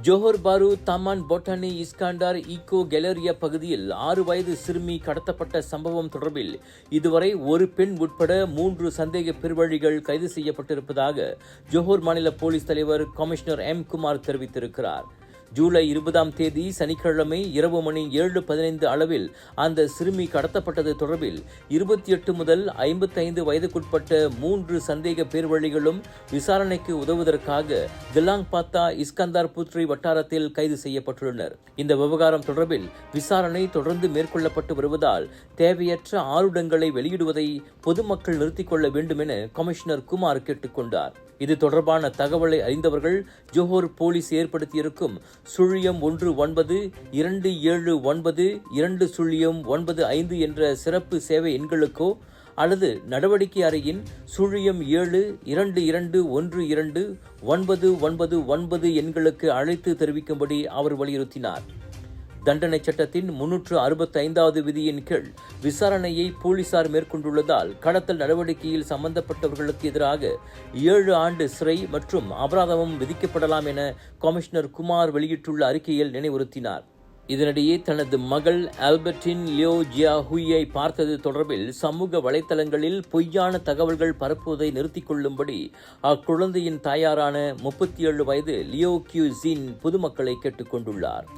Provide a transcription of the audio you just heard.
Johor பாரு Taman botany இஸ்காண்டார் ego கேலரியா பகுதியில் 6 வயது சிறுமி கடத்தப்பட்ட சம்பவம் தொடர்பில் இதுவரை ஒரு பெண் உட்பட 3 சந்தேக பெருவழிகள் கைது செய்யப்பட்டிருப்பதாக ஜோஹர் மாநில போலீஸ் தலைவர் கமிஷனர் எம் குமார் தெரிவித்திருக்கிறார். ஜூலை 20ஆம் தேதி சனிக்கிழமை இரவு மணி 7:15 அளவில் அந்த சிறுமி கடத்தப்பட்டது தொடர்பில் 28 முதல் 55 வயதுக்குட்பட்ட 3 சந்தேக பேர்வழிகளும் விசாரணைக்கு உதவுவதற்காக திலாங் பாத்தா இஸ்கந்தார் புத்ரி வட்டாரத்தில் கைது செய்யப்பட்டுள்ளனர். இந்த விவகாரம் தொடர்பில் விசாரணை தொடர்ந்து மேற்கொள்ளப்பட்டு வருவதால் தேவையற்ற ஆருடங்களை வெளியிடுவதை பொதுமக்கள் நிறுத்திக் கொள்ள வேண்டும் என கமிஷனர் குமார் கேட்டுக்கொண்டார். இது தொடர்பான தகவலை அறிந்தவர்கள் ஜோஹர் போலீஸ் ஏற்படுத்தியிருக்கும் 01927920995 என்ற சிறப்பு சேவை எண்களுக்கோ அல்லது நடவடிக்கை அறையின் 07212129999 எண்களுக்கு அழைத்து தெரிவிக்கும்படி அவர் வலியுறுத்தினார். தண்டனை சட்டத்தின் 365வது விதியின் கீழ் விசாரணையை போலீசார் மேற்கொண்டுள்ளதால் கடத்தல் நடவடிக்கையில் சம்பந்தப்பட்டவர்களுக்கு எதிராக 7 ஆண்டு சிறை மற்றும் அபராதமும் விதிக்கப்படலாம் என கமிஷனர் குமார் வெளியிட்டுள்ள அறிக்கையில் நினைவுறுத்தினார். இதனிடையே தனது மகள் ஆல்பர்டின் லியோ ஜியா ஹுயை பார்த்தது தொடர்பில் சமூக வலைதளங்களில் பொய்யான தகவல்கள் பரப்புவதை நிறுத்திக் கொள்ளும்படி அக்குழந்தையின் தாயாரான 37 வயது லியோ கியூ ஜின் பொதுமக்களை கேட்டுக் கொண்டுள்ளார்.